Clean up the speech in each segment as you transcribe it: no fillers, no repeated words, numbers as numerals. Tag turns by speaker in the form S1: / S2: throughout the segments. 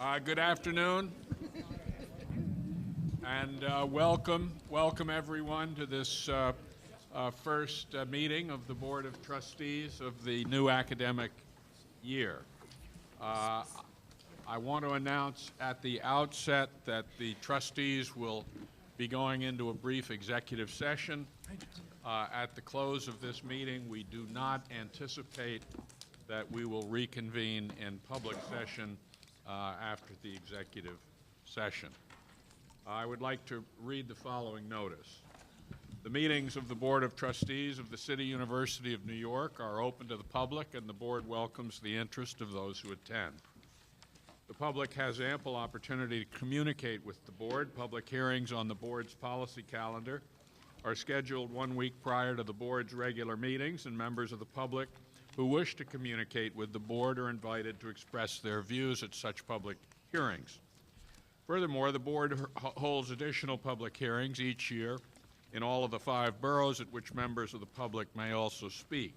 S1: Good afternoon, and welcome everyone to this first meeting of the Board of Trustees of the new academic year. I want to announce at the outset that the trustees will be going into a brief executive session. At the close of this meeting, we do not anticipate that we will reconvene in public session after the executive session. I would like to read the following notice. The meetings of the Board of Trustees of the City University of New York are open to the public, and the Board welcomes the interest of those who attend. The public has ample opportunity to communicate with the Board. Public hearings on the Board's policy calendar are scheduled 1 week prior to the Board's regular meetings, and members of the public who wish to communicate with the Board are invited to express their views at such public hearings. Furthermore, the Board holds additional public hearings each year in all of the 5 boroughs at which members of the public may also speak.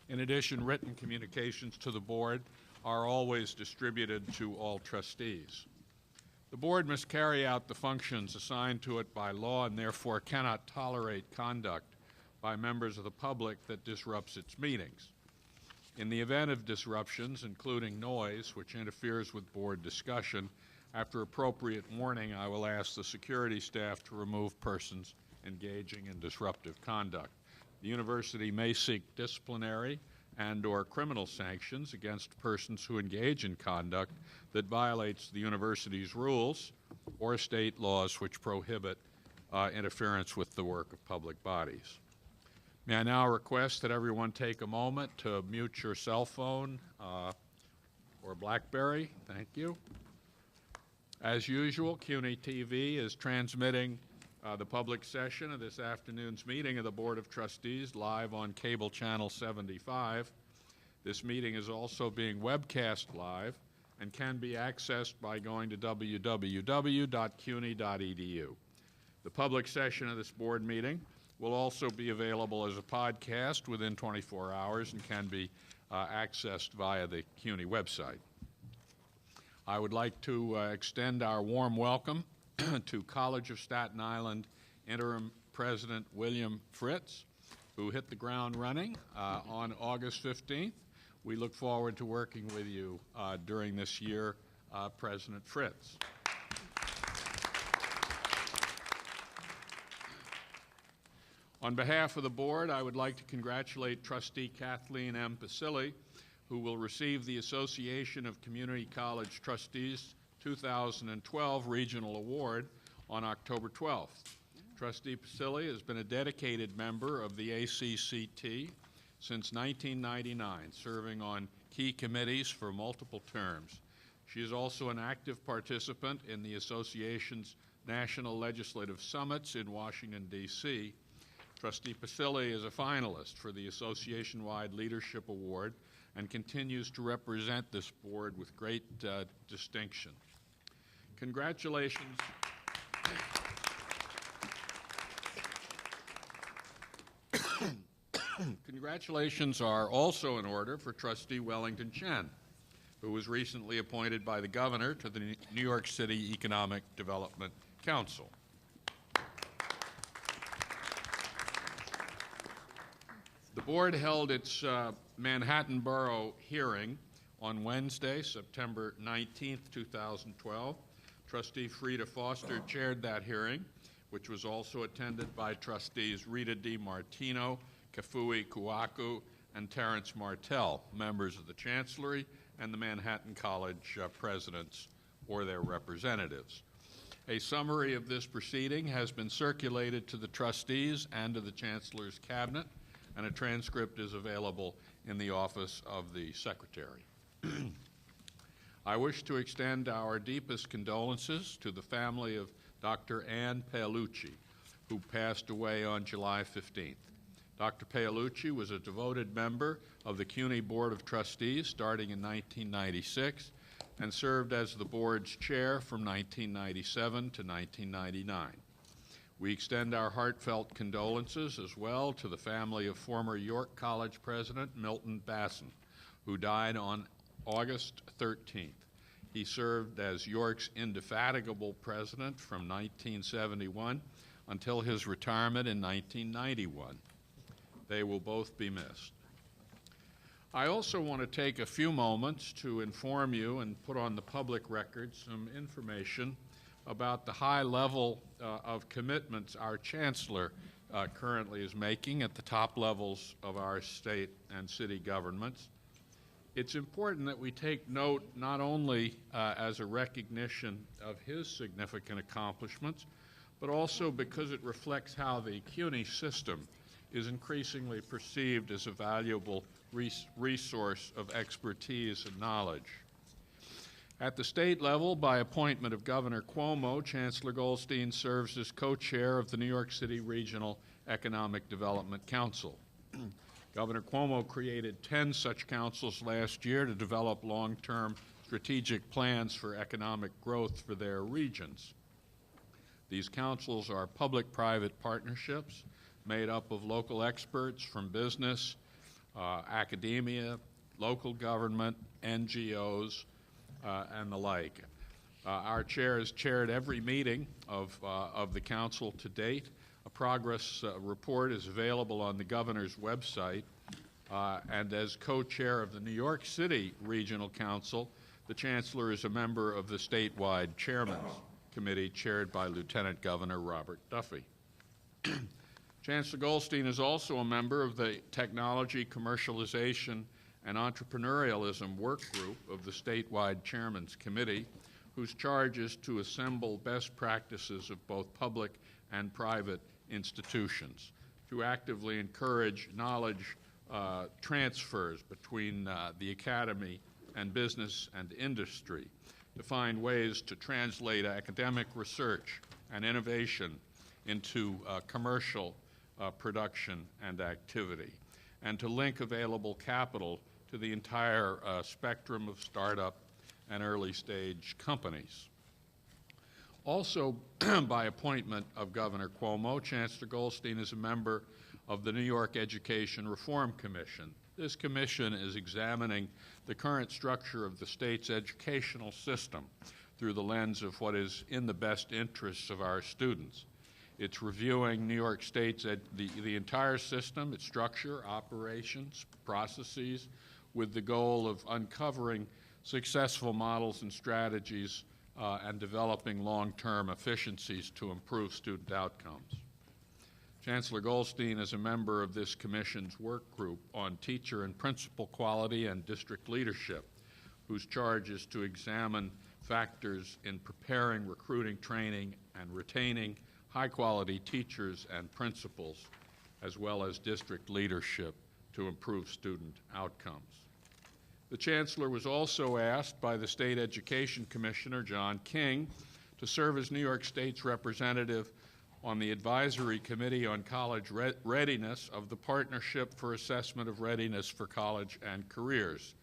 S1: In addition, written communications to the Board are always distributed to all trustees. The Board must carry out the functions assigned to it by law and therefore cannot tolerate conduct by members of the public that disrupts its meetings. In the event of disruptions, including noise, which interferes with Board discussion, after appropriate warning, I will ask the security staff to remove persons engaging in disruptive conduct. The university may seek disciplinary and/or criminal sanctions against persons who engage in conduct that violates the university's rules or state laws which prohibit interference with the work of public bodies. May I now request that everyone take a moment to mute your cell phone or BlackBerry? Thank you. As usual, CUNY TV is transmitting the public session of this afternoon's meeting of the Board of Trustees live on cable channel 75. This meeting is also being webcast live and can be accessed by going to www.cuny.edu. The public session of this board meeting will also be available as a podcast within 24 hours and can be accessed via the CUNY website. I would like to extend our warm welcome to College of Staten Island Interim President William Fritz, who hit the ground running on August 15th. We look forward to working with you during this year, President Fritz. On behalf of the Board, I would like to congratulate Trustee Kathleen M. Pasilli, who will receive the Association of Community College Trustees 2012 Regional Award on October 12th. Trustee Pasilli has been a dedicated member of the ACCT since 1999, serving on key committees for multiple terms. She is also an active participant in the association's National Legislative Summits in Washington, D.C. Trustee Pasilli is a finalist for the Association-wide Leadership Award and continues to represent this board with great distinction. Congratulations. Congratulations are also in order for Trustee Wellington Chen, who was recently appointed by the Governor to the New York City Economic Development Council. The Board held its Manhattan Borough hearing on Wednesday, September 19th, 2012. Trustee Frida Foster chaired that hearing, which was also attended by Trustees Rita D. Martino, Kafui Kuaku, and Terrence Martell, members of the Chancellery and the Manhattan College presidents or their representatives. A summary of this proceeding has been circulated to the trustees and to the Chancellor's Cabinet, and a transcript is available in the office of the Secretary. I wish to extend our deepest condolences to the family of Dr. Ann Paolucci, who passed away on July 15th. Dr. Paolucci was a devoted member of the CUNY Board of Trustees starting in 1996 and served as the board's chair from 1997 to 1999. We extend our heartfelt condolences as well to the family of former York College President Milton Basson, who died on August 13th. He served as York's indefatigable president from 1971 until his retirement in 1991. They will both be missed. I also want to take a few moments to inform you and put on the public record some information about the high level of commitments our Chancellor currently is making at the top levels of our state and city governments. It's important that we take note not only as a recognition of his significant accomplishments, but also because it reflects how the CUNY system is increasingly perceived as a valuable resource of expertise and knowledge. At the state level, by appointment of Governor Cuomo, Chancellor Goldstein serves as co-chair of the New York City Regional Economic Development Council. Governor Cuomo created 10 such councils last year to develop long-term strategic plans for economic growth for their regions. These councils are public-private partnerships made up of local experts from business, academia, local government, NGOs, and the like. Our chair has chaired every meeting of the council to date. A progress report is available on the governor's website, and as co-chair of the New York City Regional Council, the chancellor is a member of the statewide chairman's committee chaired by Lieutenant Governor Robert Duffy. Chancellor Goldstein is also a member of the Technology, Commercialization, and Entrepreneurialism Work Group of the statewide chairman's committee, whose charge is to assemble best practices of both public and private institutions, to actively encourage knowledge transfers between the academy and business and industry, to find ways to translate academic research and innovation into commercial production and activity, and to link available capital to the entire spectrum of startup and early stage companies. Also, by appointment of Governor Cuomo, Chancellor Goldstein is a member of the New York Education Reform Commission. This commission is examining the current structure of the state's educational system through the lens of what is in the best interests of our students. It's reviewing New York State's, the entire system, its structure, operations, processes, with the goal of uncovering successful models and strategies and developing long-term efficiencies to improve student outcomes. Chancellor Goldstein is a member of this commission's work group on teacher and principal quality and district leadership, whose charge is to examine factors in preparing, recruiting, training, and retaining high-quality teachers and principals, as well as district leadership to improve student outcomes. The Chancellor was also asked by the State Education Commissioner, John King, to serve as New York State's representative on the Advisory Committee on College Readiness of the Partnership for Assessment of Readiness for College and Careers.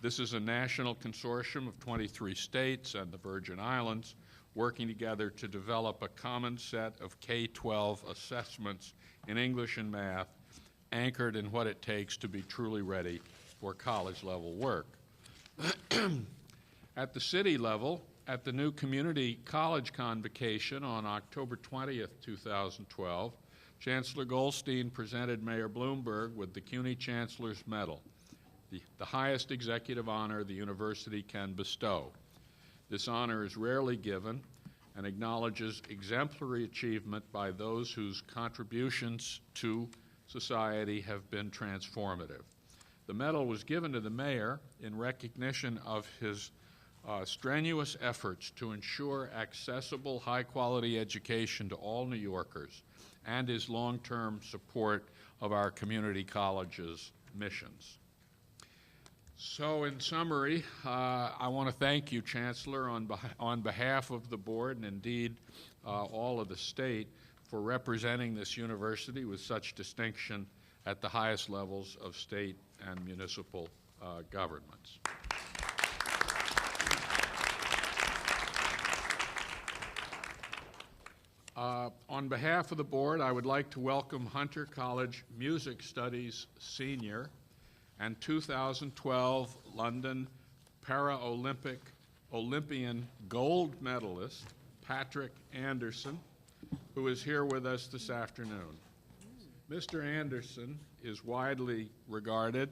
S1: This is a national consortium of 23 states and the Virgin Islands working together to develop a common set of K-12 assessments in English and math anchored in what it takes to be truly ready for college-level work. At the city level, at the new Community College Convocation on October 20th, 2012, Chancellor Goldstein presented Mayor Bloomberg with the CUNY Chancellor's Medal, the highest executive honor the university can bestow. This honor is rarely given and acknowledges exemplary achievement by those whose contributions to society have been transformative. The medal was given to the mayor in recognition of his strenuous efforts to ensure accessible, high-quality education to all New Yorkers and his long-term support of our community colleges' missions. So in summary, I want to thank you, Chancellor, on behalf of the board and indeed all of the state for representing this university with such distinction at the highest levels of state and municipal governments. On behalf of the board, I would like to welcome Hunter College Music Studies Senior and 2012 London Paralympic Olympian gold medalist Patrick Anderson, who is here with us this afternoon. Mr. Anderson is widely regarded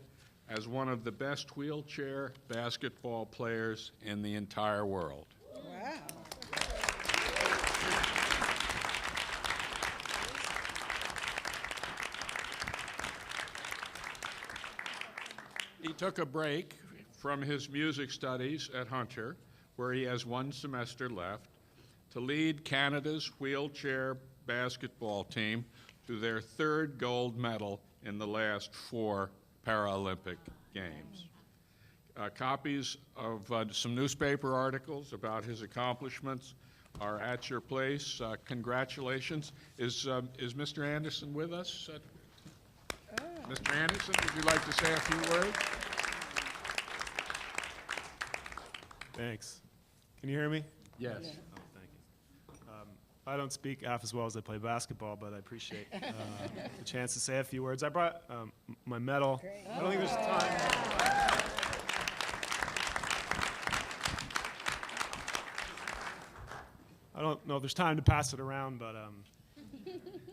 S1: as one of the best wheelchair basketball players in the entire world.
S2: Wow.
S1: He took a break from his music studies at Hunter, where he has one semester left, to lead Canada's wheelchair basketball team to their third gold medal in the last 4 Paralympic Games. Copies of some newspaper articles about his accomplishments are at your place. Congratulations. Is Mr. Anderson with us? Mr. Anderson, would you like to say a few words?
S3: Thanks. Can you hear me?
S1: Yes.
S2: Yeah.
S3: Oh, thank you. I don't speak half as well as I play basketball, but I appreciate the chance to say a few words. I brought my medal.
S2: Great.
S3: I don't think there's time. I don't know if there's time to pass it around, but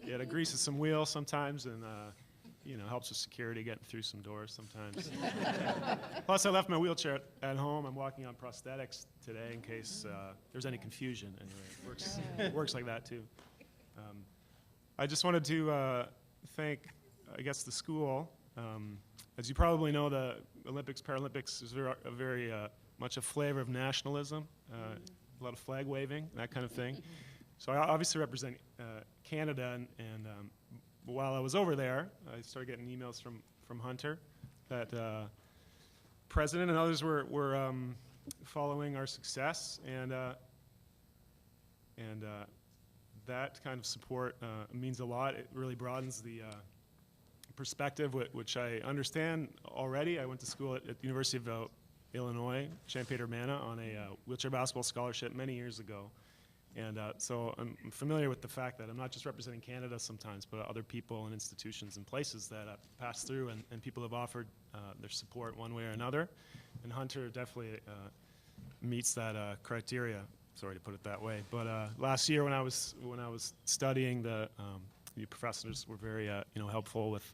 S3: yeah, it greases some wheels sometimes, and you know, helps with security getting through some doors sometimes. Plus, I left my wheelchair at home. I'm walking on prosthetics today in case there's any confusion. Anyway, it works like that too. I just wanted to thank, I guess, the school. As you probably know, the Olympics, Paralympics is very much a flavor of nationalism, a lot of flag waving, that kind of thing. So I obviously represent Canada, and while I was over there, I started getting emails from Hunter that President and others were following our success, and that kind of support means a lot. It really broadens the perspective, which I understand already. I went to school at the University of Illinois, Champaign-Urbana, on a wheelchair basketball scholarship many years ago. And so I'm familiar with the fact that I'm not just representing Canada sometimes, but other people and institutions and places that pass through, and people have offered their support one way or another. And Hunter definitely meets that criteria. Sorry to put it that way. But last year when I was studying, the professors were very helpful with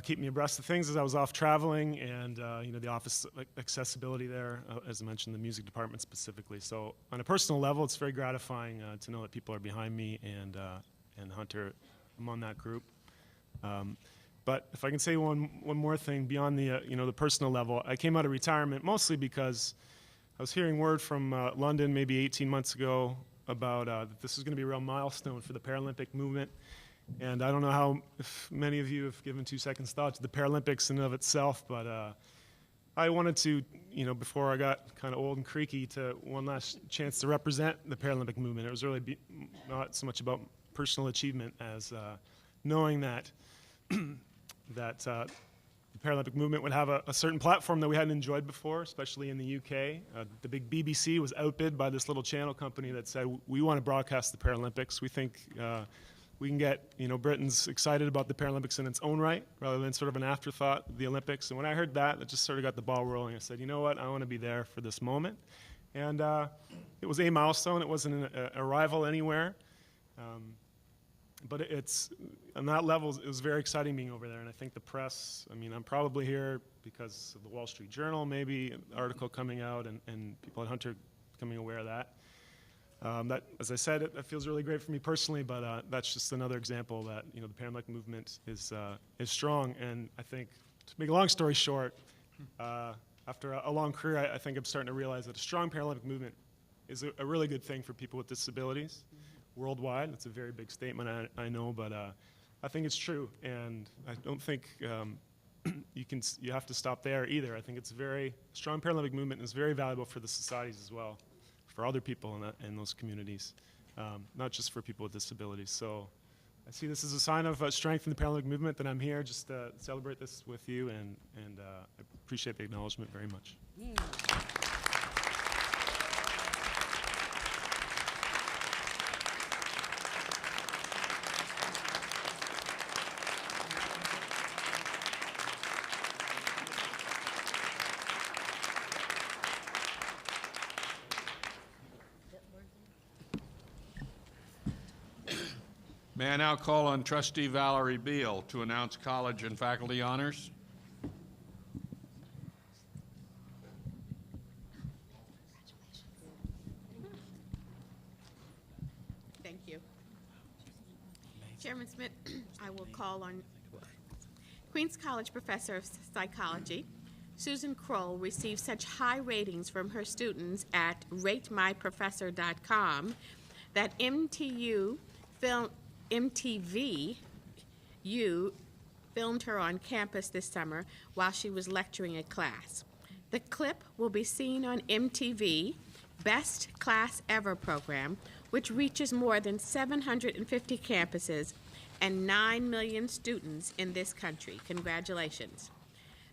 S3: keeping me abreast of things as I was off traveling, and the office accessibility there, as I mentioned, the music department specifically. So on a personal level, it's very gratifying to know that people are behind me, and Hunter among that group. But if I can say one more thing beyond the the personal level, I came out of retirement mostly because I was hearing word from London maybe 18 months ago about that this is going to be a real milestone for the Paralympic movement. And I don't know if many of you have given 2 seconds thought to the Paralympics in and of itself, but I wanted to, before I got kind of old and creaky, to one last chance to represent the Paralympic movement. It was really not so much about personal achievement as knowing that the Paralympic movement would have a certain platform that we hadn't enjoyed before, especially in the UK. The big BBC was outbid by this little channel company that said, we want to broadcast the Paralympics. We think we can get Britons excited about the Paralympics in its own right, rather than sort of an afterthought of the Olympics. And when I heard that, it just sort of got the ball rolling. I said, you know what, I want to be there for this moment. And it was a milestone. It wasn't a rival anywhere. But it's, on that level, it was very exciting being over there. And I think the press, I'm probably here because of the Wall Street Journal, maybe an article coming out, and people at Hunter becoming aware of that. That, as I said, it feels really great for me personally, but that's just another example that the Paralympic movement is strong. And I think, to make a long story short, after a long career, I think I'm starting to realize that a strong Paralympic movement is a really good thing for people with disabilities worldwide. It's a very big statement, I know, but I think it's true, and I don't think you have to stop there either. I think it's a very strong Paralympic movement, and is very valuable for the societies as well, for other people in those communities, not just for people with disabilities. So I see this as a sign of strength in the Paralympic movement, that I'm here just to celebrate this with you, and I appreciate the acknowledgement very much.
S1: May I now call on Trustee Valerie Beal to announce college and faculty honors?
S2: Thank you. Chairman Smith, I will call on Queens College Professor of Psychology. Susan Kroll received such high ratings from her students at ratemyprofessor.com that MTVU filmed her on campus this summer while she was lecturing a class. The clip will be seen on MTV Best Class Ever program, which reaches more than 750 campuses and 9 million students in this country. Congratulations.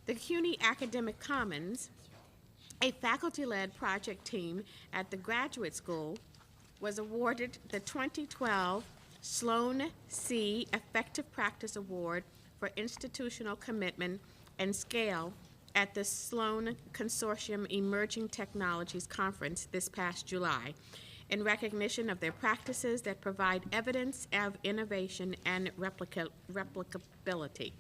S2: The CUNY Academic Commons, a faculty-led project team at the Graduate School, was awarded the 2012 Sloan C. Effective Practice Award for Institutional Commitment and Scale at the Sloan Consortium Emerging Technologies Conference this past July, in recognition of their practices that provide evidence of innovation and replicability.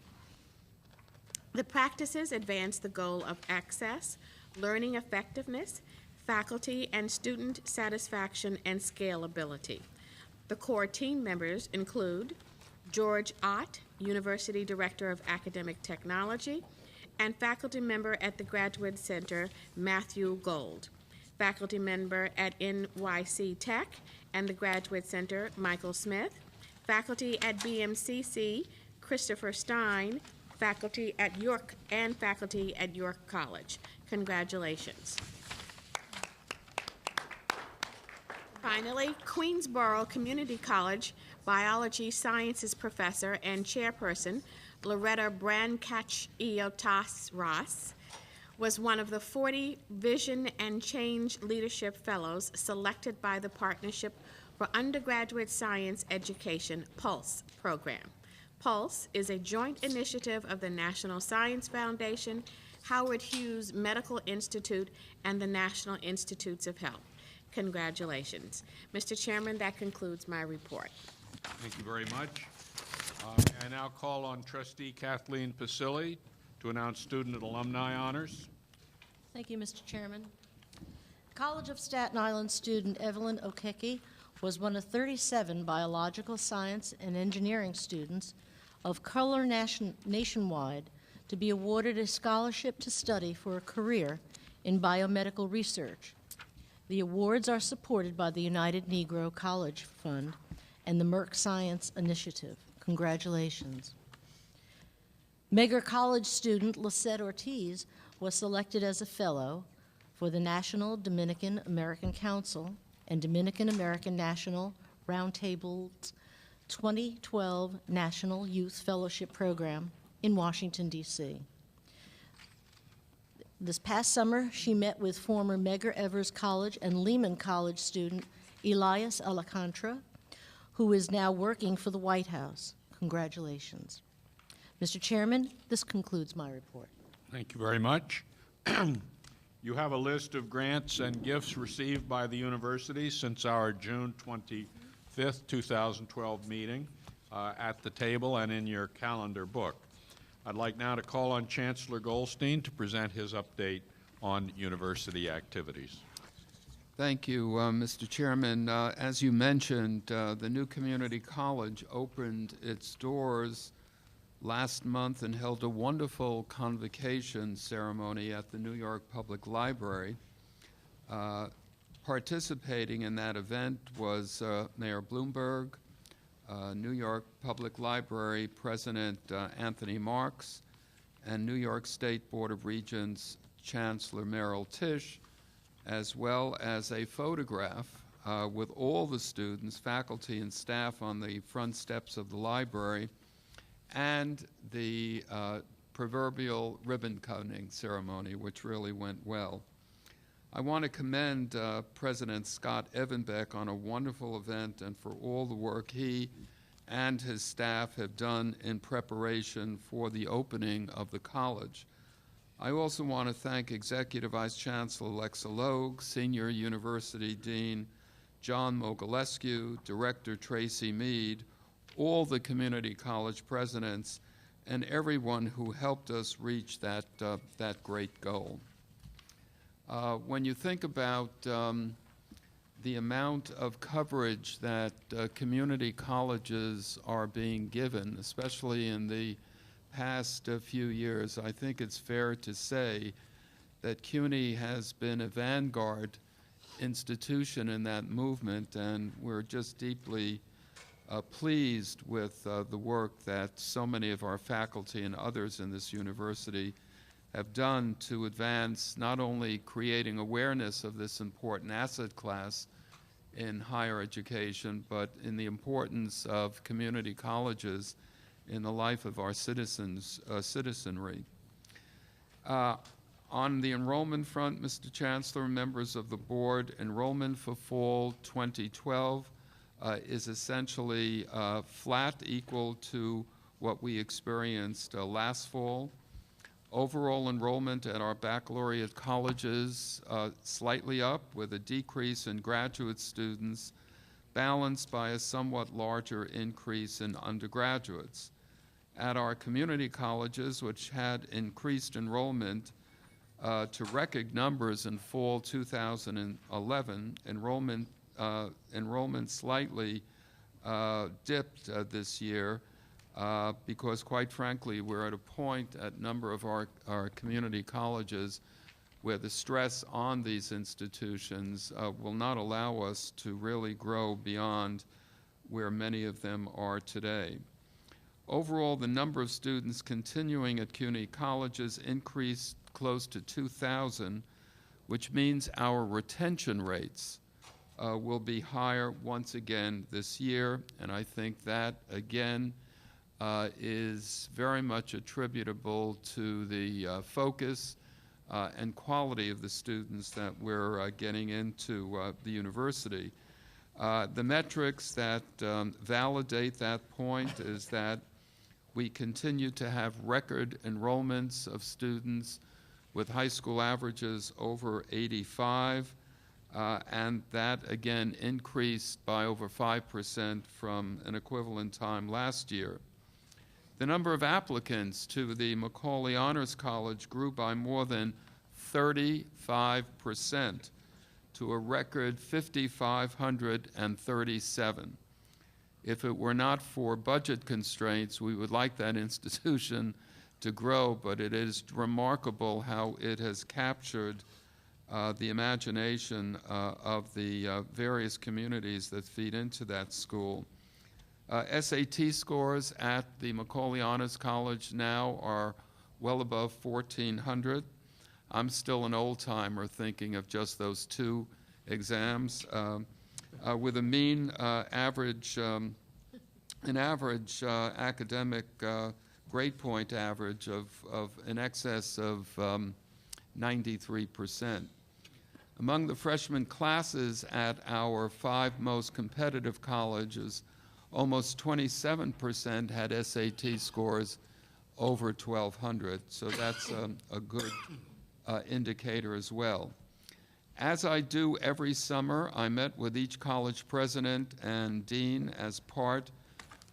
S2: The practices advance the goal of access, learning effectiveness, faculty and student satisfaction, and scalability. The core team members include George Ott, University Director of Academic Technology, and faculty member at the Graduate Center, Matthew Gold. Faculty member at NYC Tech and the Graduate Center, Michael Smith. Faculty at BMCC, Christopher Stein. Faculty at York and faculty at York College. Congratulations. Finally, Queensborough Community College Biology Sciences Professor and Chairperson Loretta Brancach-Iotas Ross was one of the 40 Vision and Change Leadership Fellows selected by the Partnership for Undergraduate Science Education, PULSE program. PULSE is a joint initiative of the National Science Foundation, Howard Hughes Medical Institute, and the National Institutes of Health. Congratulations. Mr. Chairman, that concludes my report.
S1: Thank you very much. May I now call on Trustee Kathleen Pasilli to announce student and alumni honors.
S4: Thank you, Mr. Chairman. College of Staten Island student Evelyn Okeke was one of 37 biological science and engineering students of color nationwide to be awarded a scholarship to study for a career in biomedical research. The awards are supported by the United Negro College Fund and the Merck Science Initiative. Congratulations. Meagher College student Lisette Ortiz was selected as a fellow for the National Dominican American Council and Dominican American National Roundtable's 2012 National Youth Fellowship Program in Washington, D.C. This past summer, she met with former Medgar Evers College and Lehman College student Elias Alcantara, who is now working for the White House. Congratulations. Mr. Chairman, this concludes my report.
S1: Thank you very much. You have a list of grants and gifts received by the university since our June 25th, 2012 meeting at the table and in your calendar book. I'd like now to call on Chancellor Goldstein to present his update on university activities.
S5: Thank you, Mr. Chairman. As you mentioned, the new community college opened its doors last month and held a wonderful convocation ceremony at the New York Public Library. Participating in that event was Mayor Bloomberg, New York Public Library President Anthony Marks, and New York State Board of Regents Chancellor Merrill Tisch, as well as a photograph with all the students, faculty, and staff on the front steps of the library, and the proverbial ribbon-cutting ceremony, which really went well. I want to commend President Scott Evenbeck on a wonderful event and for all the work he and his staff have done in preparation for the opening of the college. I also want to thank Executive Vice Chancellor Lexa Logue, Senior University Dean John Mogilescu, Director Tracy Mead, all the community college presidents, and everyone who helped us reach that great goal. When you think about the amount of coverage that community colleges are being given, especially in the past few years, I think it's fair to say that CUNY has been a vanguard institution in that movement, and we're just deeply pleased with the work that so many of our faculty and others in this university have done to advance not only creating awareness of this important asset class in higher education, but in the importance of community colleges in the life of our citizenry. On the enrollment front, Mr. Chancellor, members of the board, enrollment for fall 2012 is essentially flat, equal to what we experienced last fall. Overall enrollment at our baccalaureate colleges slightly up, with a decrease in graduate students balanced by a somewhat larger increase in undergraduates. At our community colleges, which had increased enrollment to record numbers in fall 2011, enrollment slightly dipped this year because, quite frankly, we're at a point at a number of our community colleges where the stress on these institutions will not allow us to really grow beyond where many of them are today. Overall, the number of students continuing at CUNY colleges increased close to 2,000, which means our retention rates will be higher once again this year, and I think that, again, is very much attributable to the focus and quality of the students that we're getting into the university. The metrics that validate that point is that we continue to have record enrollments of students with high school averages over 85, and that again increased by over 5% from an equivalent time last year. The number of applicants to the Macaulay Honors College grew by more than 35% to a record 5,537. If it were not for budget constraints, we would like that institution to grow, but it is remarkable how it has captured the imagination of the various communities that feed into that school. SAT scores at the Macaulay Honors College now are well above 1,400. I'm still an old-timer thinking of just those two exams, with a mean average, an average academic grade point average of in excess of 93%. Among the freshman classes at our 5 most competitive colleges, almost 27% had SAT scores over 1,200, so that's a good indicator as well. As I do every summer, I met with each college president and dean as part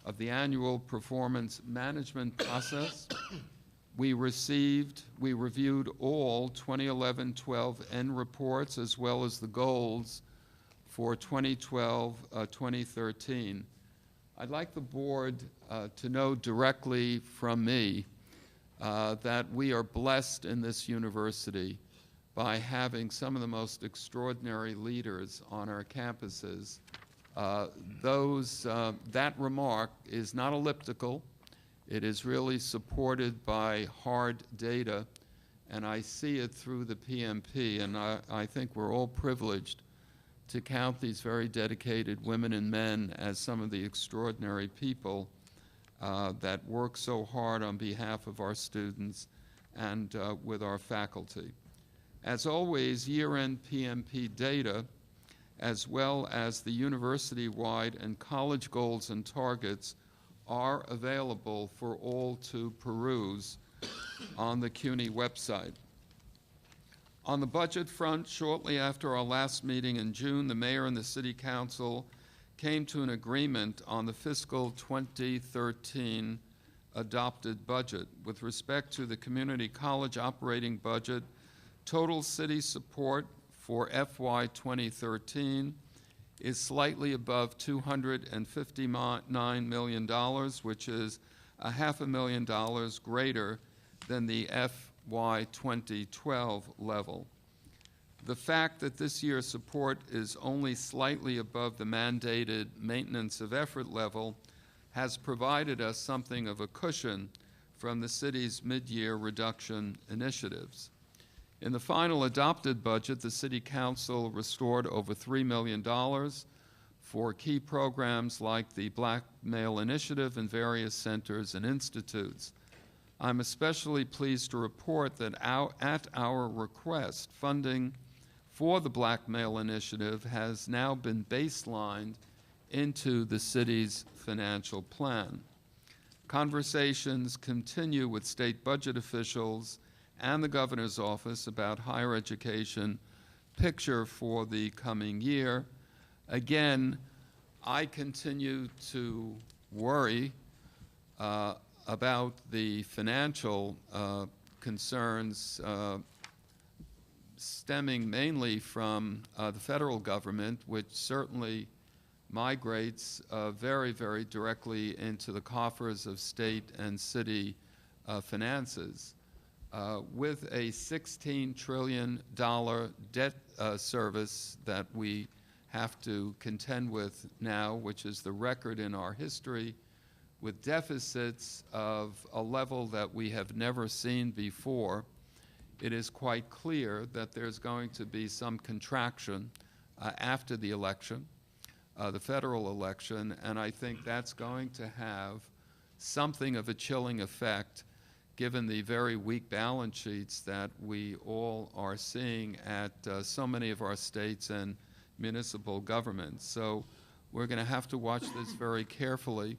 S5: of the annual performance management process. We reviewed all 2011-12 end reports as well as the goals for 2012-2013. I'd like the board to know directly from me that we are blessed in this university by having some of the most extraordinary leaders on our campuses. That remark is not elliptical. It is really supported by hard data, and I see it through the PMP, and I think we're all privileged to count these very dedicated women and men as some of the extraordinary people that work so hard on behalf of our students and with our faculty. As always, year-end PMP data, as well as the university-wide and college goals and targets, are available for all to peruse on the CUNY website. On the budget front, shortly after our last meeting in June, the mayor and the city council came to an agreement on the fiscal 2013 adopted budget. With respect to the community college operating budget, total city support for FY 2013 is slightly above $259 million, which is $500,000 greater than the FY 2012 level. The fact that this year's support is only slightly above the mandated maintenance of effort level has provided us something of a cushion from the city's mid-year reduction initiatives. In the final adopted budget, the City Council restored over $3 million for key programs like the Black Male Initiative and various centers and institutes. I'm especially pleased to report that at our request, funding for the Black Male Initiative has now been baselined into the city's financial plan. Conversations continue with state budget officials and the governor's office about higher education picture for the coming year. Again, I continue to worry about the financial concerns stemming mainly from the federal government, which certainly migrates very, very directly into the coffers of state and city finances. With a $16 trillion debt service that we have to contend with now, which is the record in our history, with deficits of a level that we have never seen before, it is quite clear that there's going to be some contraction after the election, the federal election, and I think that's going to have something of a chilling effect given the very weak balance sheets that we all are seeing at so many of our states and municipal governments. So we're going to have to watch this very carefully.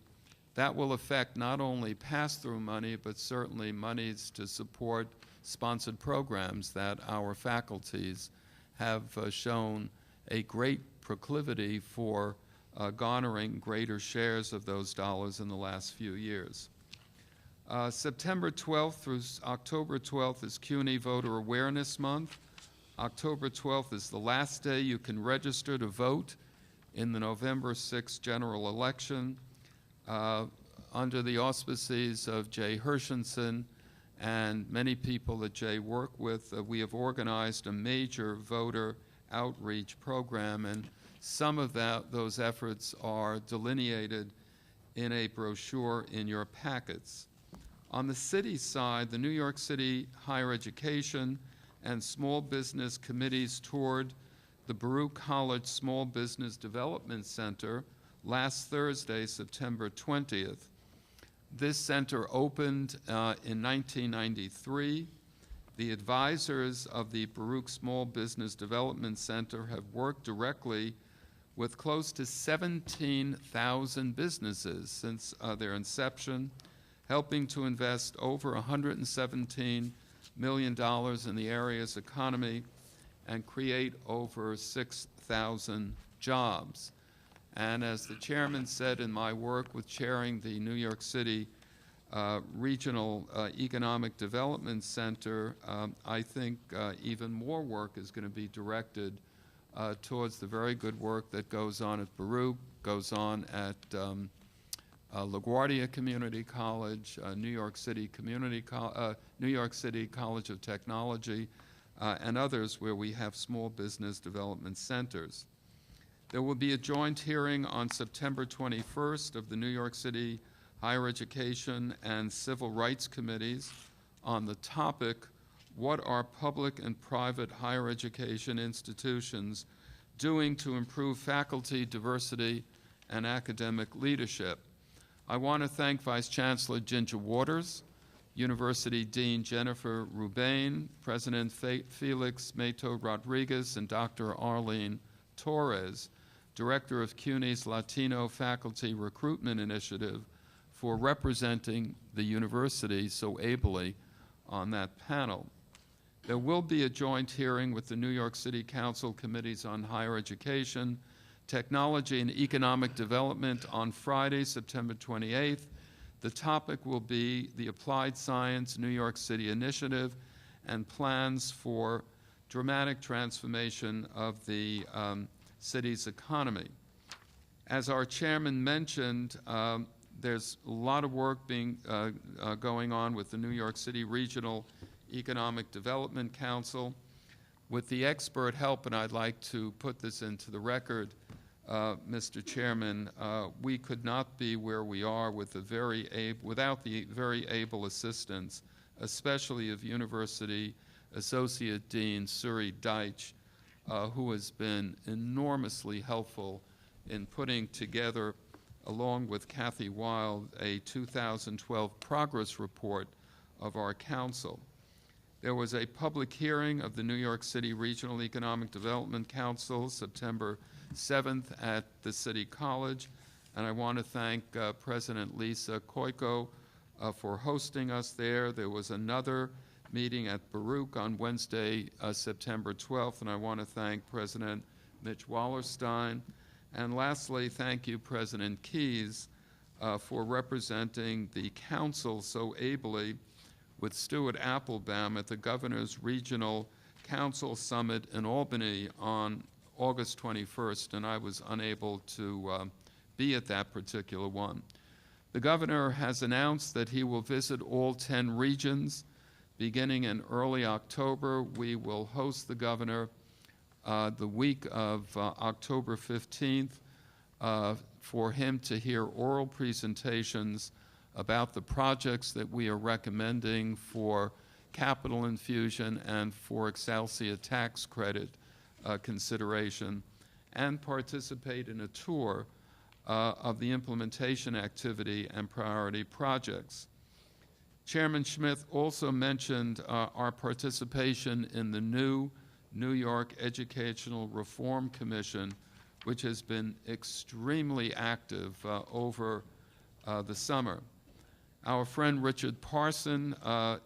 S5: That will affect not only pass-through money, but certainly monies to support sponsored programs that our faculties have shown a great proclivity for garnering greater shares of those dollars in the last few years. September 12th through October 12th is CUNY Voter Awareness Month. October 12th is the last day you can register to vote in the November 6th general election. Under the auspices of Jay Hershenson and many people that Jay worked with, we have organized a major voter outreach program, and some of those efforts are delineated in a brochure in your packets. On the city side, the New York City Higher Education and Small Business Committees toured the Baruch College Small Business Development Center last Thursday, September 20th. This center opened in 1993. The advisors of the Baruch Small Business Development Center have worked directly with close to 17,000 businesses since their inception, helping to invest over $117 million in the area's economy and create over 6,000 jobs. And as the chairman said in my work with chairing the New York City Regional Economic Development Center, I think even more work is going to be directed towards the very good work that goes on at Baruch, goes on at LaGuardia Community College, New York City College of Technology, and others where we have small business development centers. There will be a joint hearing on September 21st of the New York City Higher Education and Civil Rights Committees on the topic, what are public and private higher education institutions doing to improve faculty diversity and academic leadership? I want to thank Vice Chancellor Ginger Waters, University Dean Jennifer Rubain, President Felix Mato Rodriguez, and Dr. Arlene Torres, Director of CUNY's Latino Faculty Recruitment Initiative, for representing the university so ably on that panel. There will be a joint hearing with the New York City Council Committees on Higher Education Technology and Economic Development on Friday, September 28th. The topic will be the Applied Science New York City Initiative and plans for dramatic transformation of the city's economy. As our chairman mentioned, there's a lot of work going on with the New York City Regional Economic Development Council. With the expert help, and I'd like to put this into the record, Mr. Chairman, we could not be where we are with without the very able assistance, especially of University Associate Dean Suri Deitch, who has been enormously helpful in putting together, along with Kathy Wild, a 2012 progress report of our council. There was a public hearing of the New York City Regional Economic Development Council September 7th at the City College, and I want to thank President Lisa Koiko for hosting us there. There was another meeting at Baruch on Wednesday, September 12th, and I want to thank President Mitch Wallerstein. And lastly, thank you, President Keyes, for representing the council so ably with Stuart Applebaum at the Governor's Regional Council Summit in Albany on August 21st, and I was unable to be at that particular one. The Governor has announced that he will visit all 10 regions. Beginning in early October, we will host the Governor the week of October 15th for him to hear oral presentations about the projects that we are recommending for capital infusion and for Excelsia tax credit consideration, and participate in a tour of the implementation activity and priority projects. Chairman Schmidt also mentioned our participation in the new New York Educational Reform Commission, which has been extremely active over the summer. Our friend Richard Parson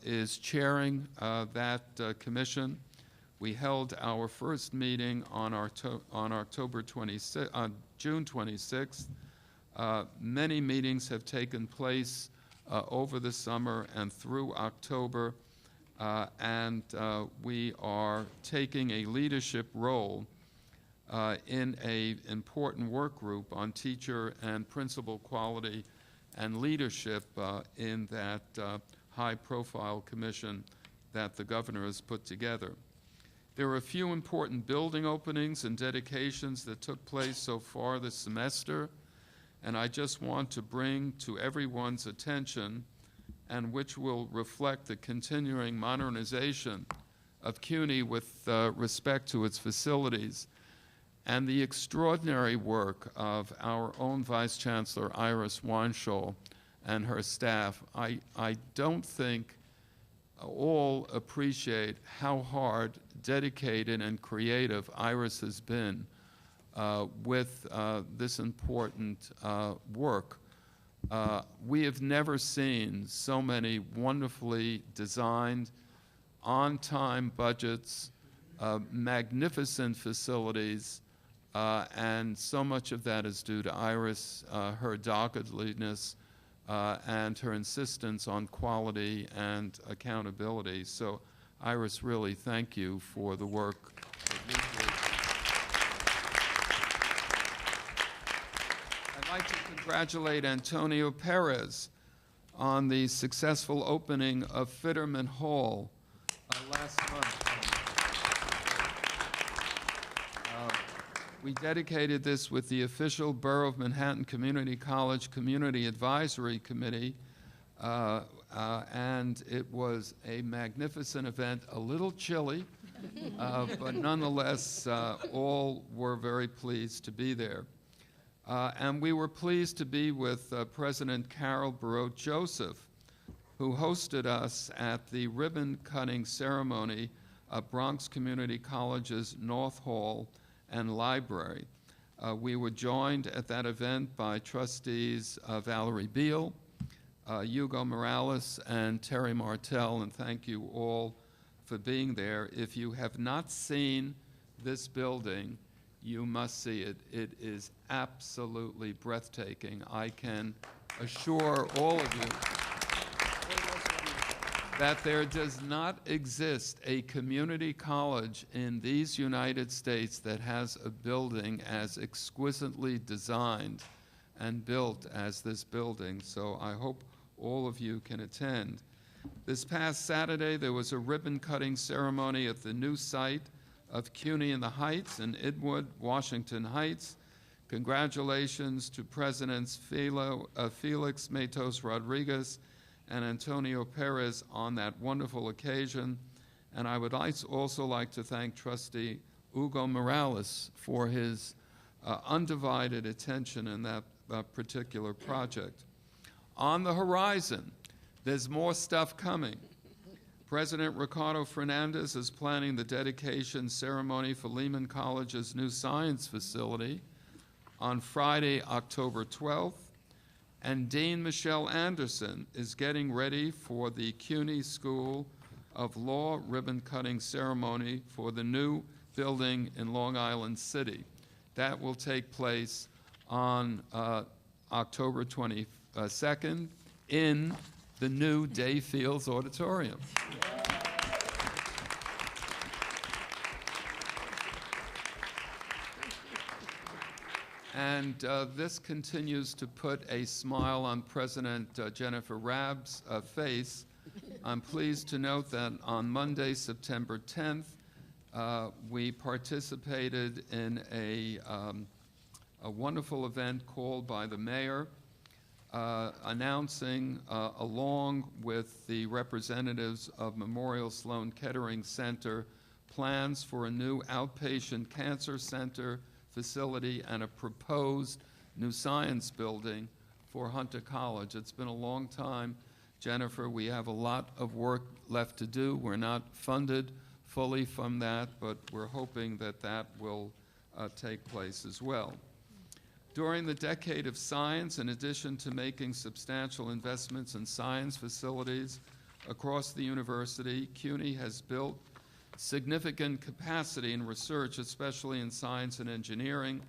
S5: is chairing that commission. We held our first meeting on June 26th. Many meetings have taken place over the summer and through October, and we are taking a leadership role in an important work group on teacher and principal quality and leadership in that high-profile commission that the Governor has put together. There are a few important building openings and dedications that took place so far this semester, and I just want to bring to everyone's attention, and which will reflect the continuing modernization of CUNY with respect to its facilities, and the extraordinary work of our own Vice Chancellor Iris Weinschall and her staff. I don't think all appreciate how hard, dedicated, and creative Iris has been with this important work. We have never seen so many wonderfully designed, on-time budgets, magnificent facilities, and so much of that is due to Iris, her doggedness, and her insistence on quality and accountability. So, Iris, really thank you for the work that you do. I'd like to congratulate Antonio Perez on the successful opening of Fitterman Hall last month. We dedicated this with the official Borough of Manhattan Community College Community Advisory Committee, and it was a magnificent event, a little chilly, but nonetheless, all were very pleased to be there. And we were pleased to be with President Carol Barote Joseph, who hosted us at the ribbon-cutting ceremony of Bronx Community College's North Hall and Library. We were joined at that event by trustees Valerie Beal, Hugo Morales, and Terry Martell, and thank you all for being there. If you have not seen this building, You must see it. It is absolutely breathtaking. I can assure all of you that there does not exist a community college in these United States that has a building as exquisitely designed and built as this building. So I hope all of you can attend. This past Saturday, there was a ribbon-cutting ceremony at the new site of CUNY in the Heights in Idwood, Washington Heights. Congratulations to Presidents Felix Matos Rodriguez and Antonio Perez on that wonderful occasion. And I would also like to thank Trustee Hugo Morales for his undivided attention in that particular project. On the horizon, there's more stuff coming. President Ricardo Fernandez is planning the dedication ceremony for Lehman College's new science facility on Friday, October 12th, and Dean Michelle Anderson is getting ready for the CUNY School of Law ribbon-cutting ceremony for the new building in Long Island City. That will take place on October 22nd in the new Day Fields Auditorium. And this continues to put a smile on President Jennifer Rabb's face. I'm pleased to note that on Monday, September 10th, we participated in a wonderful event called by the mayor, announcing, along with the representatives of Memorial Sloan Kettering Center, plans for a new outpatient cancer center facility and a proposed new science building for Hunter College. It's been a long time, Jennifer. We have a lot of work left to do. We're not funded fully from that, but we're hoping that that will take place as well. During the decade of science, in addition to making substantial investments in science facilities across the university, CUNY has built significant capacity in research, especially in science and engineering,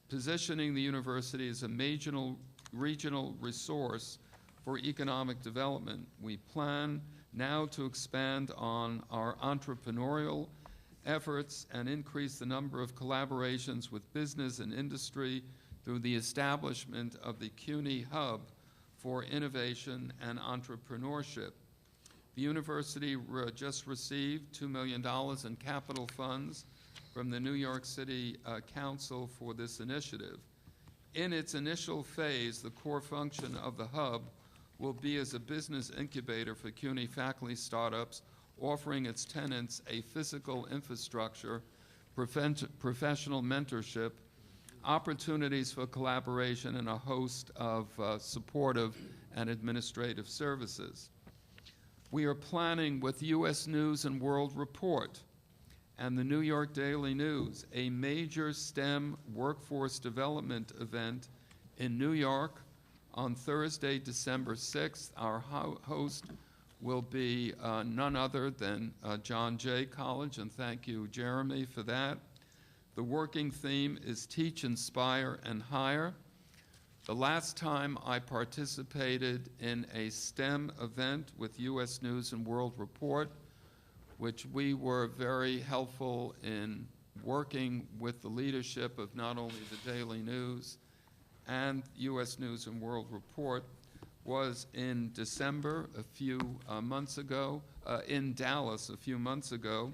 S5: positioning the university as a regional resource for economic development. We plan now to expand on our entrepreneurial efforts and increase the number of collaborations with business and industry through the establishment of the CUNY Hub for Innovation and Entrepreneurship. The university just received $2 million in capital funds from the New York City Council for this initiative. In its initial phase, the core function of the hub will be as a business incubator for CUNY faculty startups, offering its tenants a physical infrastructure, professional mentorship, opportunities for collaboration, and a host of supportive and administrative services. We are planning with U.S. News and World Report and the New York Daily News a major STEM workforce development event in New York on Thursday, December 6th. Our host will be none other than John Jay College, and thank you, Jeremy, for that. The working theme is Teach, Inspire, and Hire. The last time I participated in a STEM event with U.S. News and World Report, which we were very helpful in working with the leadership of not only the Daily News and U.S. News and World Report, was in December a few months ago, in Dallas a few months ago,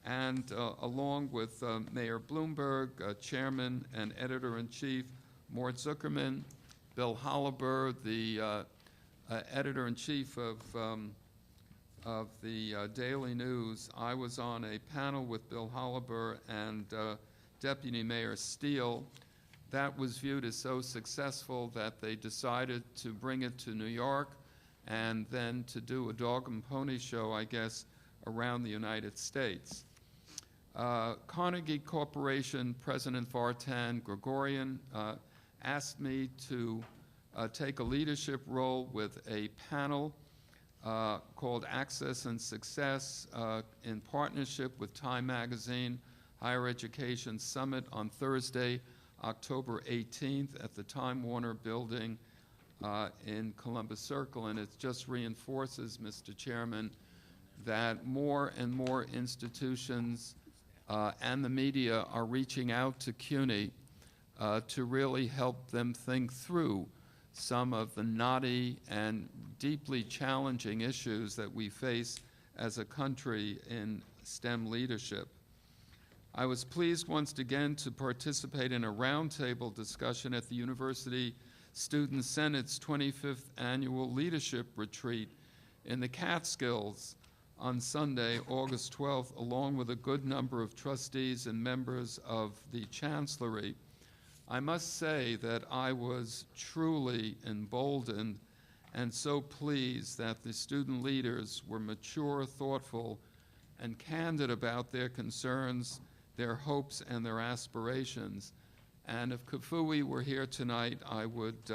S5: and along with Mayor Bloomberg, Chairman and Editor-in-Chief Mort Zuckerman, Bill Holliber, the Editor-in-Chief of the Daily News. I was on a panel with Bill Holliber and Deputy Mayor Steele. That was viewed as so successful that they decided to bring it to New York and then to do a dog and pony show, I guess, around the United States. Carnegie Corporation President Vartan Gregorian asked me to take a leadership role with a panel called Access and Success in partnership with Time Magazine, Higher Education Summit on Thursday, October 18th at the Time Warner Building in Columbus Circle. And it just reinforces, Mr. Chairman, that more and more institutions and the media are reaching out to CUNY to really help them think through some of the knotty and deeply challenging issues that we face as a country in STEM leadership. I was pleased once again to participate in a roundtable discussion at the University Student Senate's 25th Annual Leadership Retreat in the Catskills on Sunday, August 12th, along with a good number of trustees and members of the Chancellery. I must say that I was truly emboldened and so pleased that the student leaders were mature, thoughtful, and candid about their concerns, their hopes, and their aspirations. And if Kafui were here tonight, I would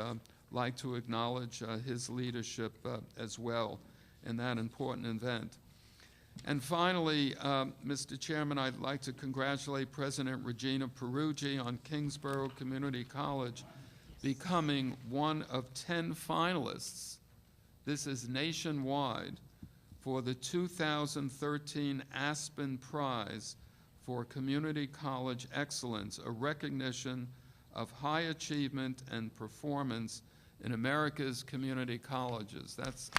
S5: like to acknowledge his leadership as well in that important event. And finally, Mr. Chairman, I'd like to congratulate President Regina Peruggi on Kingsborough Community College becoming one of 10 finalists, this is nationwide, for the 2013 Aspen Prize for Community College Excellence, a recognition of high achievement and performance in America's community colleges. That's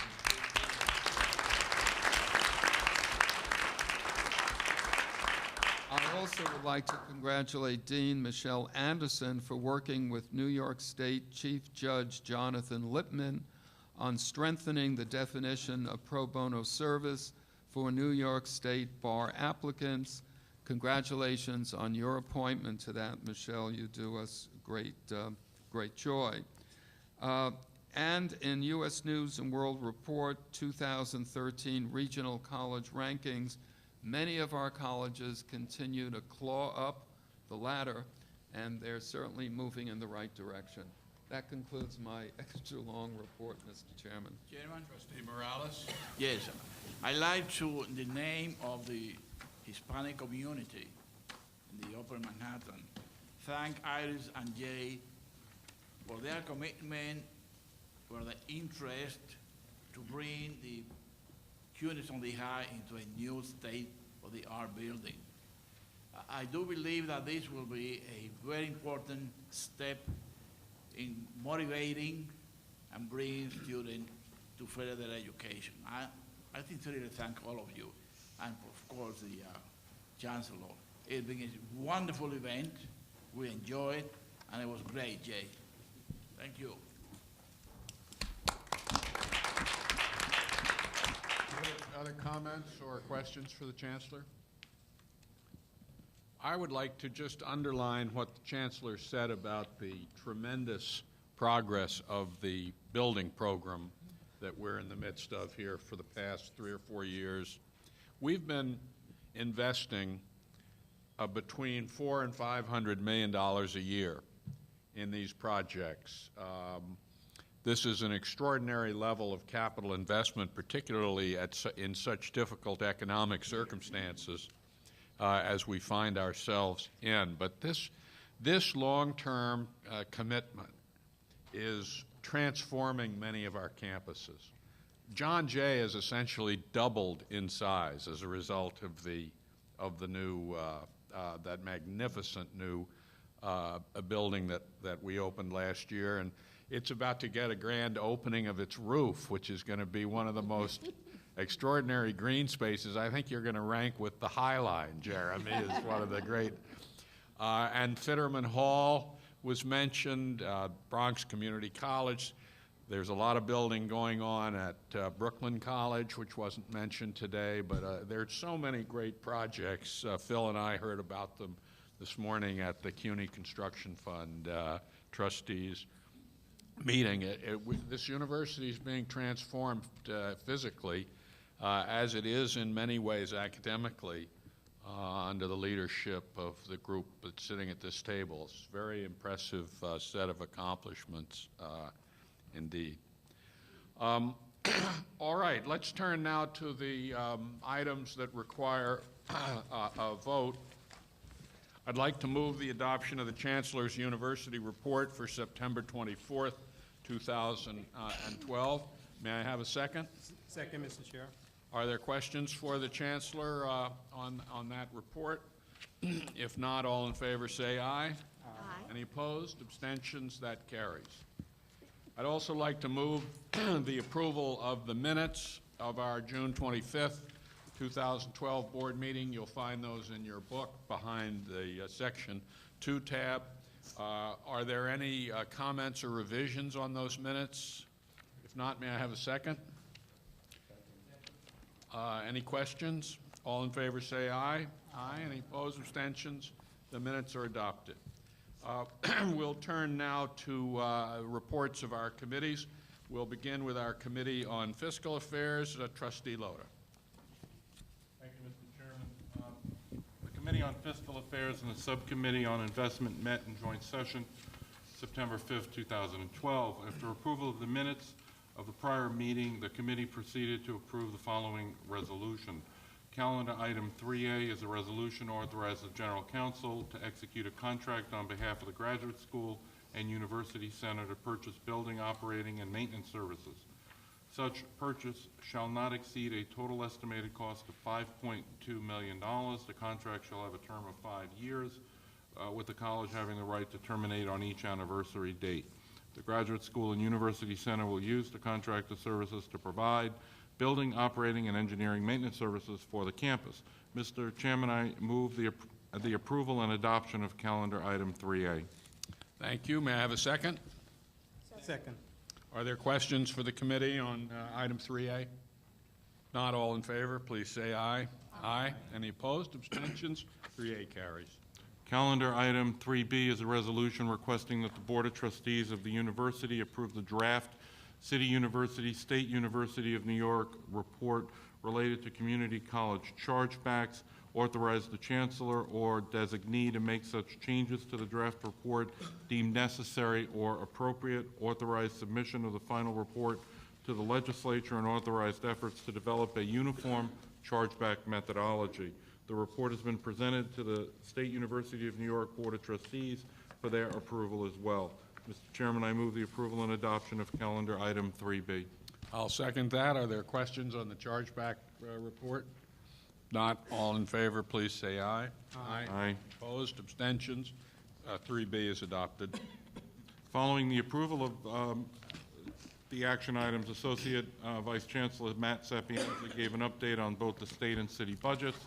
S5: I also would like to congratulate Dean Michelle Anderson for working with New York State Chief Judge Jonathan Lippman on strengthening the definition of pro bono service for New York State bar applicants. Congratulations on your appointment to that, Michelle. You do us great joy. And in U.S. News and World Report 2013 Regional College Rankings, many of our colleges continue to claw up the ladder, and they're certainly moving in the right direction. That concludes my extra long report, Mr. Chairman.
S6: Chairman?
S1: Trustee Morales?
S6: Yes. I like to, in the name of the Hispanic community in the Upper Manhattan, thank Iris and Jay for their commitment, for the interest to bring the CUNY's on the High into a new state-of-the-art building. I do believe that this will be a very important step in motivating and bringing students to further education. I sincerely thank all of you, and of course the Chancellor. It's been a wonderful event. We enjoyed it, and it was great, Jay. Thank you.
S1: Other comments or questions for the Chancellor? I would like to just underline what the Chancellor said about the tremendous progress of the building program that we're in the midst of here for the past 3 or 4 years. We've been investing between $400 and $500 million a year in these projects. This is an extraordinary level of capital investment, particularly in such difficult economic circumstances as we find ourselves in. But this long-term commitment is transforming many of our campuses. John Jay has essentially doubled in size as a result of the new that magnificent new building that we opened last year, and it's about to get a grand opening of its roof, which is going to be one of the most extraordinary green spaces. I think you're going to rank with the High Line, Jeremy, is one of the great. And Fitterman Hall was mentioned, Bronx Community College. There's a lot of building going on at Brooklyn College, which wasn't mentioned today, but there's so many great projects. Phil and I heard about them this morning at the CUNY Construction Fund trustees meeting. This university is being transformed physically, as it is in many ways academically, under the leadership of the group that's sitting at this table. It's a very impressive set of accomplishments indeed. All right, let's turn now to the items that require a vote. I'd like to move the adoption of the Chancellor's University Report for September 24th, 2012. May I have a second?
S7: Second, Mr. Chair.
S1: Are there questions for the Chancellor on that report? If not, all in favor say aye.
S2: Aye.
S1: Any opposed? Abstentions? That carries. I'd also like to move the approval of the minutes of our June 25th, 2012 board meeting. You'll find those in your book behind the Section 2 tab. Are there any comments or revisions on those minutes? If not, may I have a second? Any questions? All in favor say aye. Aye. Any opposed? Abstentions? The minutes are adopted. We'll turn now to reports of our committees. We'll begin with our Committee on Fiscal Affairs. Trustee Loda.
S8: Thank you, Mr. Chairman. The Committee on Fiscal Affairs and the Subcommittee on Investment met in joint session September 5th, 2012. After approval of the minutes of the prior meeting, the committee proceeded to approve the following resolution. Calendar item 3A is a resolution authorizing the General Counsel to execute a contract on behalf of the Graduate School and University Center to purchase building, operating, and maintenance services. Such purchase shall not exceed a total estimated cost of $5.2 million. The contract shall have a term of 5 years, with the college having the right to terminate on each anniversary date. The Graduate School and University Center will use the contracted services to provide building, operating, and engineering maintenance services for the campus. Mr. Chairman, I move the approval and adoption of calendar item 3A.
S1: Thank you. May I have a second?
S7: Second.
S1: Are there questions for the committee on item 3A? Not all in favor, please say aye. Aye. Any opposed? Abstentions? 3A carries.
S8: Calendar item 3B is a resolution requesting that the Board of Trustees of the University approve the draft City University, State University of New York report related to community college chargebacks, authorize the Chancellor or designee to make such changes to the draft report deemed necessary or appropriate, authorize submission of the final report to the legislature, and authorized efforts to develop a uniform chargeback methodology. The report has been presented to the State University of New York Board of Trustees for their approval as well. Mr. Chairman, I move the approval and adoption of calendar item 3B.
S1: I'll second that. Are there questions on the chargeback report? Not all in favor, please say aye. Aye.
S8: Aye.
S1: Opposed? Abstentions? 3B is adopted.
S8: Following the approval of the action items, Associate Vice Chancellor Matt Sapienza gave an update on both the state and city budgets.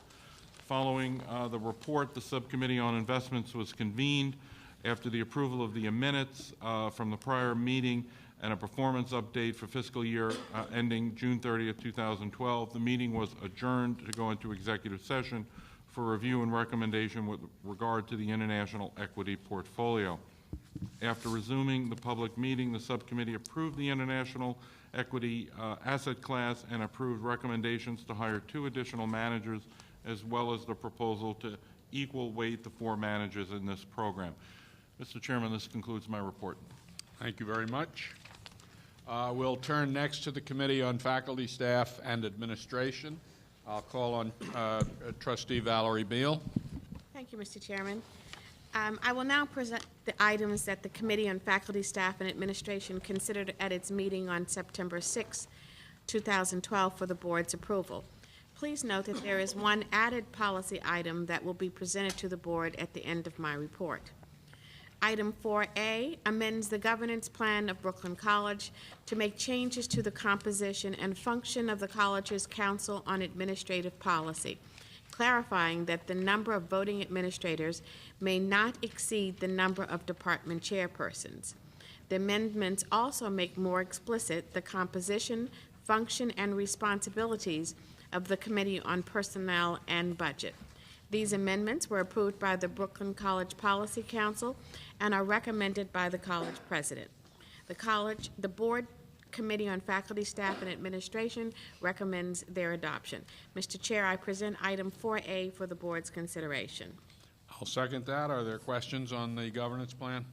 S8: Following the report, the Subcommittee on Investments was convened. After the approval of the minutes from the prior meeting and a performance update for fiscal year ending June 30th, 2012, the meeting was adjourned to go into executive session for review and recommendation with regard to the international equity portfolio. After resuming the public meeting, the subcommittee approved the international equity asset class and approved recommendations to hire 2 additional managers, as well as the proposal to equal weight the 4 managers in this program. Mr. Chairman, this concludes my report.
S1: Thank you very much. We'll turn next to the Committee on Faculty, Staff, and Administration. I'll call on Trustee Valerie Beal.
S2: Thank you, Mr. Chairman. I will now present the items that the Committee on Faculty, Staff, and Administration considered at its meeting on September 6, 2012 for the Board's approval. Please note that there is one added policy item that will be presented to the Board at the end of my report. Item 4A amends the governance plan of Brooklyn College to make changes to the composition and function of the college's Council on Administrative Policy, clarifying that the number of voting administrators may not exceed the number of department chairpersons. The amendments also make more explicit the composition, function, and responsibilities of the Committee on Personnel and Budget. These amendments were approved by the Brooklyn College Policy Council and are recommended by the college president. The Board Committee on Faculty, Staff, and Administration recommends their adoption. Mr. Chair, I present item 4A for the Board's consideration.
S1: I'll second that. Are there questions on the governance plan?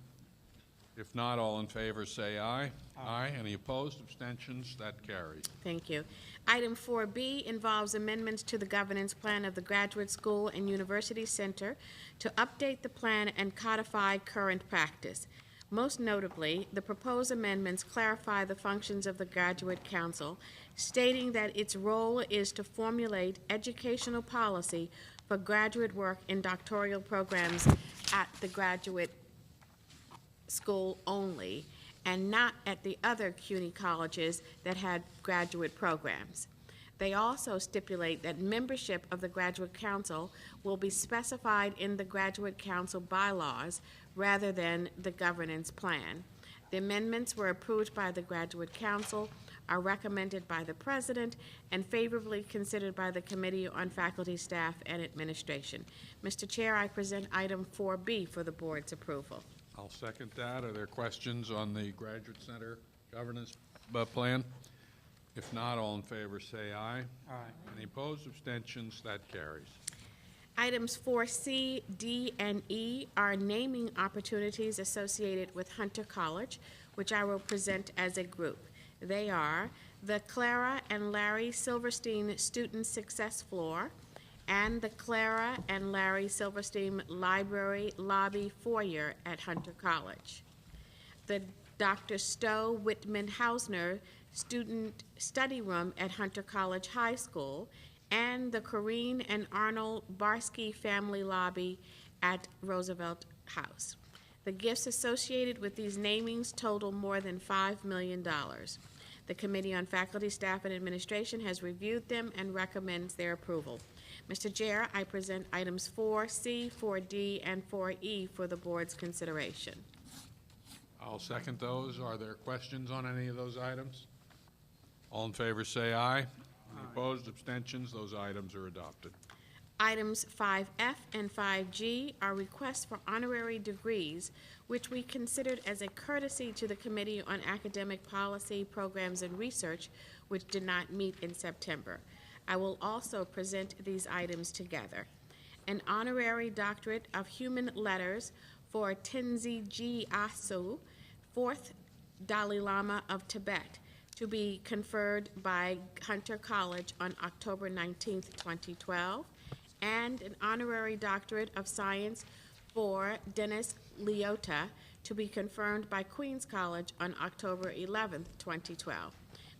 S1: If not, all in favor say aye. Aye. Any opposed? Abstentions? That carries.
S2: Thank you. Item 4B involves amendments to the governance plan of the Graduate School and University Center to update the plan and codify current practice. Most notably, the proposed amendments clarify the functions of the Graduate Council, stating that its role is to formulate educational policy for graduate work in doctoral programs at the graduate school only, and not at the other CUNY colleges that had graduate programs. They also stipulate that membership of the Graduate Council will be specified in the Graduate Council bylaws rather than the governance plan. The amendments were approved by the Graduate Council, are recommended by the President, and favorably considered by the Committee on Faculty, Staff, and Administration. Mr. Chair, I present item 4B for the Board's approval.
S1: I'll second that. Are there questions on the Graduate Center governance plan? If not, all in favor say aye.
S7: Aye.
S1: Any opposed? Abstentions? That carries.
S2: Items 4C, D, and E are naming opportunities associated with Hunter College, which I will present as a group. They are the Clara and Larry Silverstein Student Success Floor and the Clara and Larry Silverstein Library Lobby Foyer at Hunter College. The Dr. Stowe Whitman Hausner Student Study Room at Hunter College High School, and the Corrine and Arnold Barsky Family Lobby at Roosevelt House. The gifts associated with these namings total more than $5 million. The Committee on Faculty, Staff, and Administration has reviewed them and recommends their approval. Mr. Chair, I present items 4C, 4D, and 4E for the Board's consideration.
S1: I'll second those. Are there questions on any of those items? All in favor say aye. Any opposed? Abstentions? Those items are adopted.
S2: Items 5F and 5G are requests for honorary degrees, which we considered as a courtesy to the Committee on Academic Policy, Programs, and Research, which did not meet in September. I will also present these items together. An honorary doctorate of human letters for Tenzin Gyatso, 4th Dalai Lama of Tibet, to be conferred by Hunter College on October 19, 2012, and an honorary doctorate of science for Dennis Leota to be confirmed by Queens College on October 11, 2012.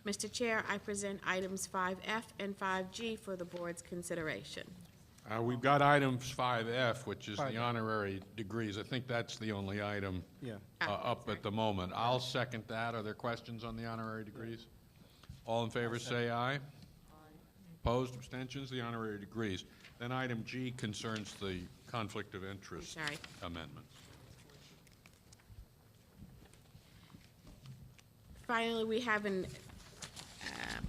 S2: Mr. Chair, I present items 5F and 5G for the Board's consideration.
S1: We've got items 5F, which is the honorary degrees. I think that's the only item
S7: Yeah.
S1: up at the moment. I'll second that. Are there questions on the honorary degrees? All in favor say aye. Opposed? Abstentions? The honorary degrees. Then item G concerns the conflict of interest
S2: Sorry.
S1: amendment.
S2: Finally, we have an,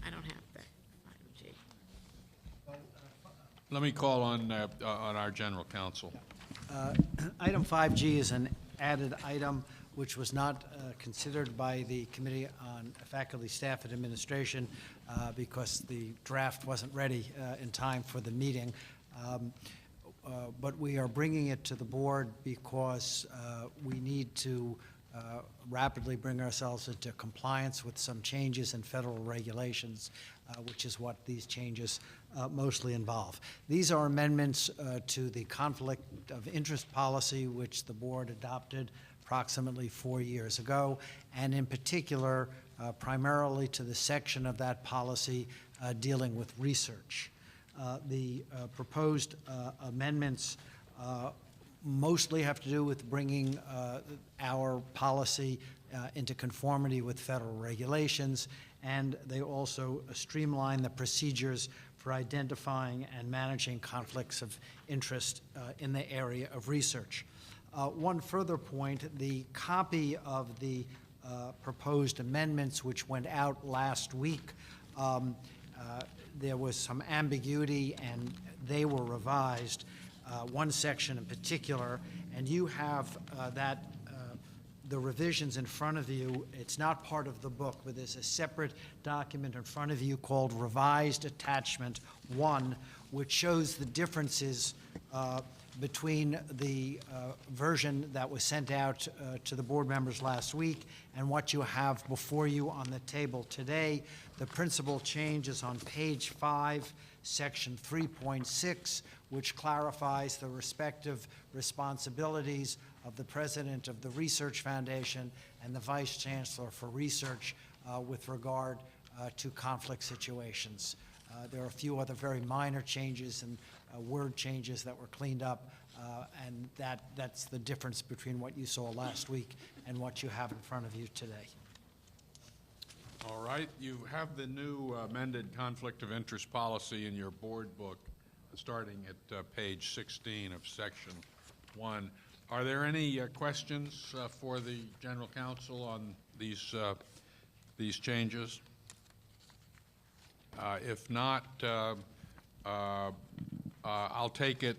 S2: I don't have the item G.
S1: Let me call on our general counsel.
S9: Item 5G is an added item which was not considered by the Committee on Faculty, Staff, and Administration because the draft wasn't ready in time for the meeting. But we are bringing it to the board because we need to rapidly bring ourselves into compliance with some changes in federal regulations, which is what these changes mostly involve. These are amendments to the conflict of interest policy, which the board adopted approximately 4 years ago, and in particular, primarily to the section of that policy dealing with research. The proposed amendments mostly have to do with bringing our policy into conformity with federal regulations, and they also streamline the procedures for identifying and managing conflicts of interest in the area of research. One further point, the copy of the proposed amendments which went out last week, there was some ambiguity and they were revised, one section in particular, and you have the revisions in front of you. It's not part of the book, but there's a separate document in front of you called Revised Attachment 1, which shows the differences between the version that was sent out to the board members last week and what you have before you on the table today. The principal change is on page 5, section 3.6, which clarifies the respective responsibilities of the president of the Research Foundation and the vice chancellor for research with regard to conflict situations. There are a few other very minor changes and word changes that were cleaned up, and that's the difference between what you saw last week and what you have in front of you today.
S1: All right, you have the new amended conflict of interest policy in your board book, starting at page 16 of section 1. Are there any questions for the general counsel on these changes? If not, I'll take it,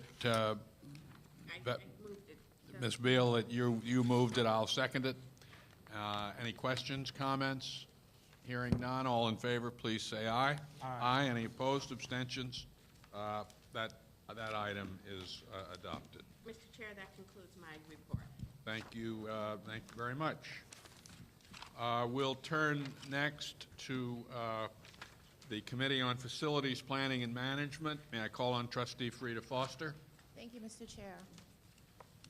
S1: Ms. Beal, that you moved it, I'll second it. Any questions, comments? Hearing none, all in favor, please say aye. Aye. Any opposed, abstentions? That item is adopted.
S2: Mr. Chair, that concludes my report.
S1: Thank you very much. We'll turn next to the Committee on Facilities Planning and Management. May I call on Trustee Frida Foster?
S10: Thank you, Mr. Chair.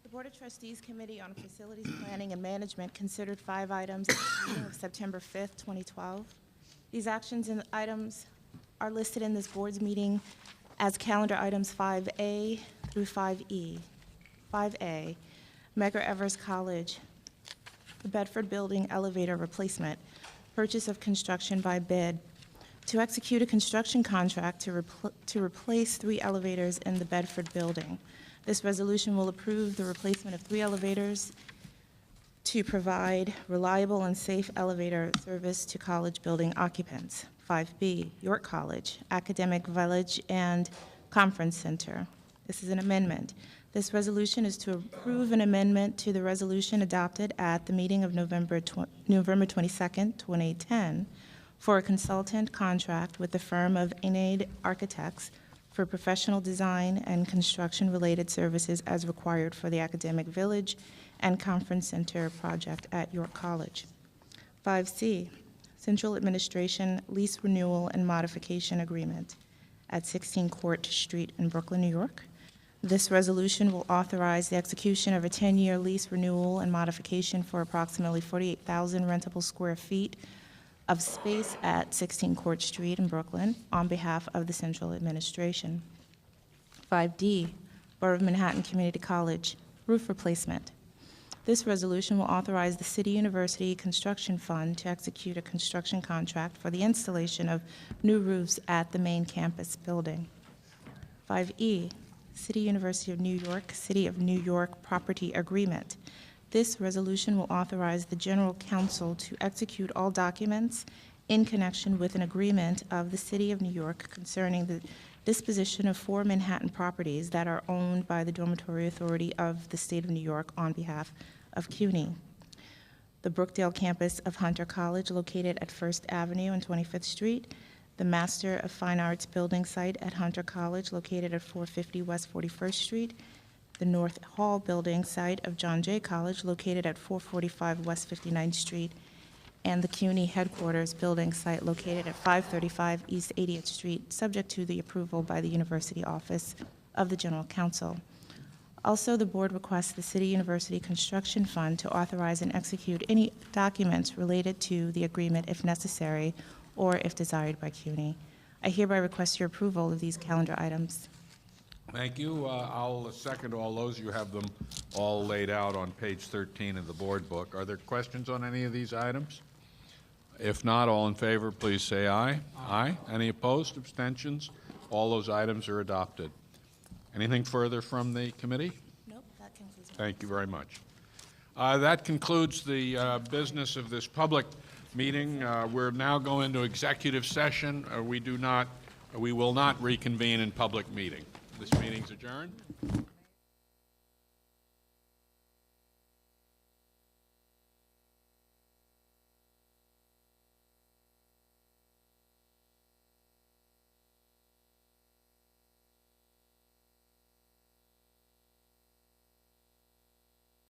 S10: The Board of Trustees Committee on Facilities Planning and Management considered 5 items at the meeting of September 5th, 2012. These actions and items are listed in this board's meeting as calendar items 5A through 5E. 5A, Medgar Evers College, the Bedford Building elevator replacement, purchase of construction by bid, to execute a construction contract to replace 3 elevators in the Bedford Building. This resolution will approve the replacement of 3 elevators to provide reliable and safe elevator service to college building occupants. 5B, York College, Academic Village and Conference Center. This is an amendment. This resolution is to approve an amendment to the resolution adopted at the meeting of November 22nd, 2010, for a consultant contract with the firm of Enade Architects for professional design and construction-related services as required for the Academic Village and Conference Center project at York College. 5C, Central Administration Lease Renewal and Modification Agreement at 16 Court Street in Brooklyn, New York. This resolution will authorize the execution of a 10-year lease renewal and modification for approximately 48,000 rentable square feet of space at 16 Court Street in Brooklyn on behalf of the Central Administration. 5D, Borough of Manhattan Community College, roof replacement. This resolution will authorize the City University Construction Fund to execute a construction contract for the installation of new roofs at the main campus building. 5E, City University of New York, City of New York Property Agreement. This resolution will authorize the General Counsel to execute all documents in connection with an agreement of the City of New York concerning the disposition of 4 Manhattan properties that are owned by the Dormitory Authority of the State of New York on behalf of CUNY. The Brookdale campus of Hunter College, located at 1st Avenue and 25th Street. The Master of Fine Arts building site at Hunter College, located at 450 West 41st Street. The North Hall building site of John Jay College, located at 445 West 59th Street, and the CUNY headquarters building site located at 535 East 80th Street, subject to the approval by the University Office of the General Counsel. Also, the board requests the City University Construction Fund to authorize and execute any documents related to the agreement if necessary or if desired by CUNY. I hereby request your approval of these calendar items.
S1: Thank you. I'll second all those. You have them all laid out on page 13 of the board book. Are there questions on any of these items? If not, all in favor, please say aye. Aye. Any opposed? Abstentions? All those items are adopted. Anything further from the committee?
S10: Nope, that concludes.
S1: Thank you very much. That concludes the business of this public meeting. We're now going to executive session. We will not reconvene in public meeting. This meeting's adjourned.